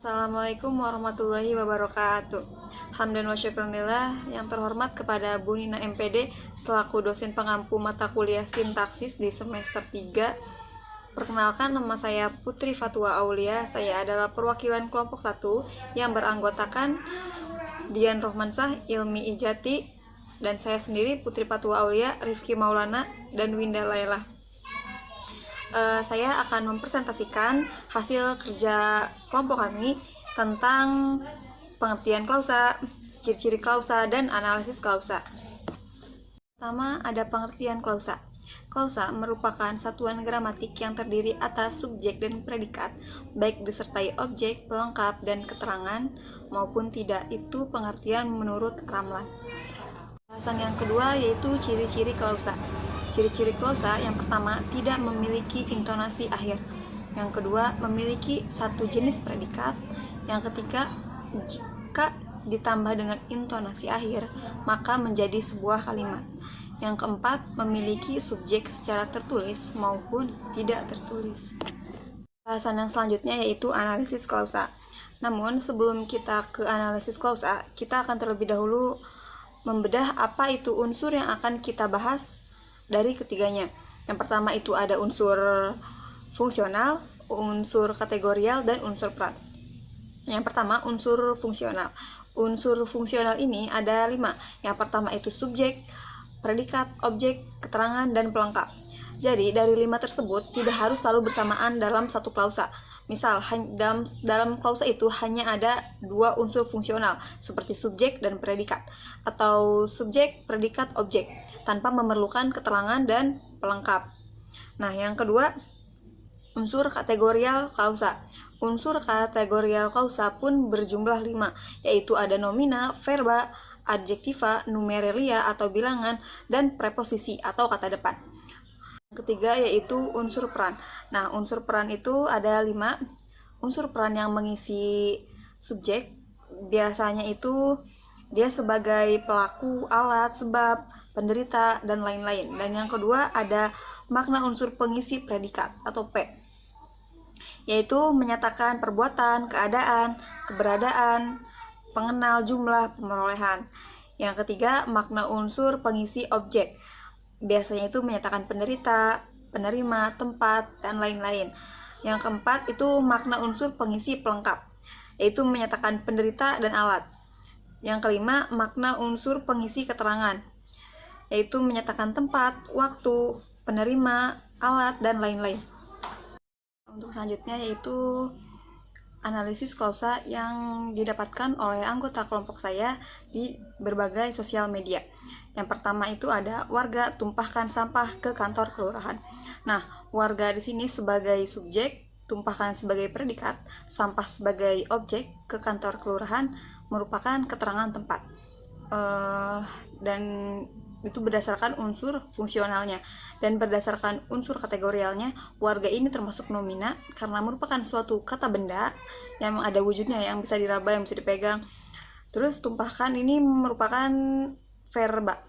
Assalamualaikum warahmatullahi wabarakatuh. Hamdan wa syukurillah, yang terhormat kepada Bu Nina MPD selaku dosen pengampu mata kuliah sintaksis di semester 3. Perkenalkan, nama saya Putri Fatwa Aulia. Saya adalah perwakilan kelompok 1 yang beranggotakan Dian Rohmansah, Ilmi Ijati, dan saya sendiri Putri Fatwa Aulia, Rifki Maulana, dan Winda Laila. Saya akan mempresentasikan hasil kerja kelompok kami tentang pengertian klausa, ciri-ciri klausa, dan analisis klausa. Pertama, ada pengertian klausa. Klausa merupakan satuan gramatik yang terdiri atas subjek dan predikat, baik disertai objek, pelengkap, dan keterangan, maupun tidak. Itu pengertian menurut Ramlan. Bahasan yang kedua yaitu ciri-ciri klausa. Ciri-ciri klausa yang pertama, tidak memiliki intonasi akhir. Yang kedua, memiliki satu jenis predikat. Yang ketiga, jika ditambah dengan intonasi akhir, maka menjadi sebuah kalimat. Yang keempat, memiliki subjek secara tertulis maupun tidak tertulis. Bahasan yang selanjutnya yaitu analisis klausa. Namun, sebelum kita ke analisis klausa, kita akan terlebih dahulu membedah apa itu unsur yang akan kita bahas dari ketiganya. Yang pertama itu ada unsur fungsional, unsur kategorial, dan unsur peran. Yang pertama, unsur fungsional. Unsur fungsional ini ada 5. Yang pertama itu subjek, predikat, objek, keterangan, dan pelengkap. Jadi dari 5 tersebut tidak harus selalu bersamaan dalam satu klausa. Misal, dalam klausa itu hanya ada 2 unsur fungsional, seperti subjek dan predikat, atau subjek, predikat, objek, tanpa memerlukan keterangan dan pelengkap. Nah, yang kedua, unsur kategorial klausa. Unsur kategorial klausa pun berjumlah 5, yaitu ada nomina, verba, adjektiva, numeralia atau bilangan, dan preposisi atau kata depan. Ketiga yaitu unsur peran. Nah, unsur peran itu ada 5. Unsur peran yang mengisi subjek, biasanya itu dia sebagai pelaku, alat, sebab, penderita, dan lain-lain. Dan yang kedua ada makna unsur pengisi predikat atau P, yaitu menyatakan perbuatan, keadaan, keberadaan, pengenal, jumlah, pemerolehan. Yang ketiga, makna unsur pengisi objek, biasanya itu menyatakan penderita, penerima, tempat, dan lain-lain. Yang keempat itu makna unsur pengisi pelengkap, yaitu menyatakan penderita dan alat. Yang kelima, makna unsur pengisi keterangan, yaitu menyatakan tempat, waktu, penerima, alat, dan lain-lain. Untuk selanjutnya yaitu analisis klausa yang didapatkan oleh anggota kelompok saya di berbagai sosial media. Yang pertama itu ada warga tumpahkan sampah ke kantor kelurahan. Nah, warga di sini sebagai subjek, tumpahkan sebagai predikat, sampah sebagai objek, ke kantor kelurahan merupakan keterangan tempat. Dan itu berdasarkan unsur fungsionalnya. Dan berdasarkan unsur kategorialnya, warga ini termasuk nomina karena merupakan suatu kata benda yang ada wujudnya, yang bisa diraba, yang bisa dipegang. Terus tumpahkan ini merupakan verba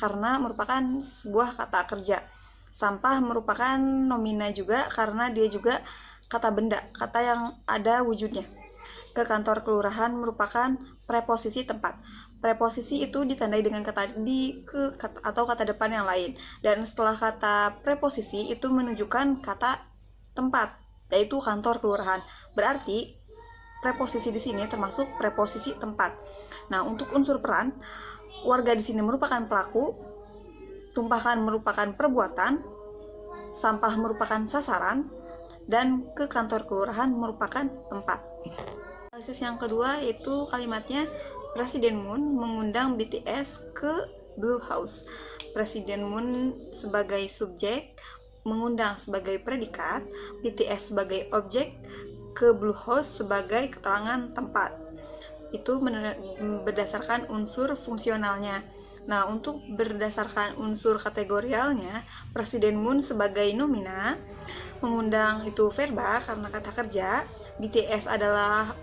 karena merupakan sebuah kata kerja. Sampah merupakan nomina juga karena dia juga kata benda, kata yang ada wujudnya. Ke kantor kelurahan merupakan preposisi tempat. Preposisi itu ditandai dengan kata di, ke, atau kata depan yang lain. Dan setelah kata preposisi itu menunjukkan kata tempat, yaitu kantor kelurahan. Berarti preposisi di sini termasuk preposisi tempat. Nah, untuk unsur peran, warga di sini merupakan pelaku, tumpahkan merupakan perbuatan, sampah merupakan sasaran, dan ke kantor kelurahan merupakan tempat. Analisis yang kedua yaitu kalimatnya, Presiden Moon mengundang BTS ke Blue House. Presiden Moon sebagai subjek, mengundang sebagai predikat, BTS sebagai objek, ke Blue House sebagai keterangan tempat. Itu berdasarkan unsur fungsionalnya. Nah, untuk berdasarkan unsur kategorialnya, Presiden Moon sebagai nomina, mengundang itu verba karena kata kerja, BTS adalah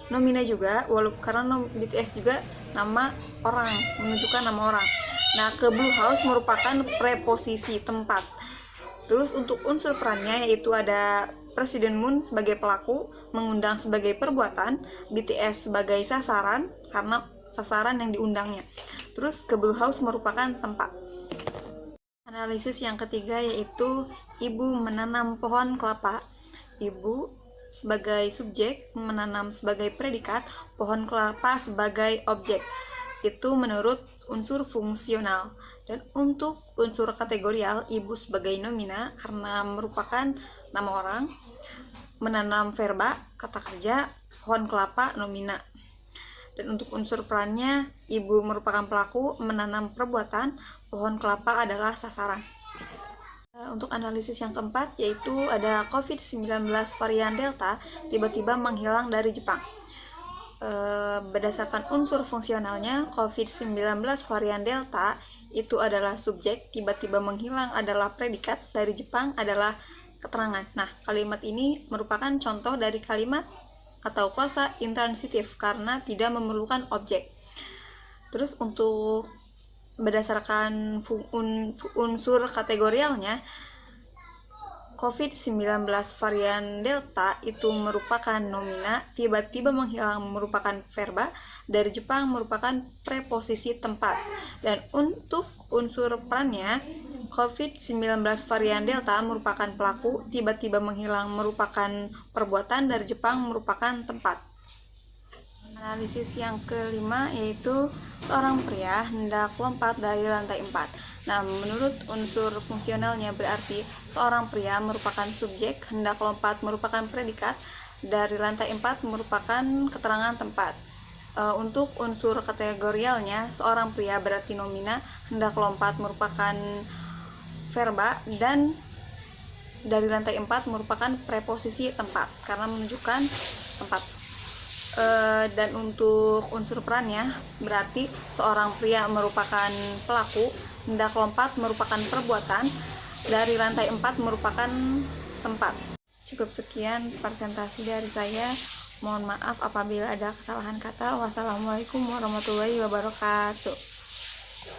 nomina juga, walaupun karena BTS juga nama orang, menunjukkan nama orang. Nah, ke Blue House merupakan preposisi tempat. Terus untuk unsur perannya yaitu ada Presiden Moon sebagai pelaku, mengundang sebagai perbuatan, BTS sebagai sasaran karena sasaran yang diundangnya. Terus ke Blue House merupakan tempat. Analisis yang ketiga yaitu ibu menanam pohon kelapa. Ibu sebagai subjek, menanam sebagai predikat, pohon kelapa sebagai objek. Itu menurut unsur fungsional. Dan untuk unsur kategorial, ibu sebagai nomina karena merupakan nama orang, menanam verba, kata kerja, pohon kelapa, nomina. Dan untuk unsur perannya, ibu merupakan pelaku, menanam perbuatan, pohon kelapa adalah sasaran. Untuk analisis yang keempat, yaitu ada COVID-19 varian Delta tiba-tiba menghilang dari Jepang. Berdasarkan unsur fungsionalnya, COVID-19 varian Delta itu adalah subjek, tiba-tiba menghilang adalah predikat, dari Jepang adalah keterangan. Nah, kalimat ini merupakan contoh dari kalimat atau klausa intransitif karena tidak memerlukan objek. Terus untuk berdasarkan unsur kategorialnya, COVID-19 varian Delta itu merupakan nomina, tiba-tiba menghilang merupakan verba, dari Jepang merupakan preposisi tempat. Dan untuk unsur perannya, COVID-19 varian Delta merupakan pelaku, tiba-tiba menghilang merupakan perbuatan, dari Jepang merupakan tempat. Analisis yang kelima yaitu seorang pria hendak lompat dari lantai 4. Nah, menurut unsur fungsionalnya berarti seorang pria merupakan subjek, hendak lompat merupakan predikat, dari lantai 4 merupakan keterangan tempat. Untuk unsur kategorialnya, seorang pria berarti nomina, hendak lompat merupakan verba, dan dari lantai 4 merupakan preposisi tempat karena menunjukkan tempat. Dan untuk unsur perannya berarti seorang pria merupakan pelaku, hendak lompat merupakan perbuatan, dari lantai 4 merupakan tempat. Cukup sekian presentasi dari saya. Mohon maaf apabila ada kesalahan kata. Wassalamualaikum warahmatullahi wabarakatuh.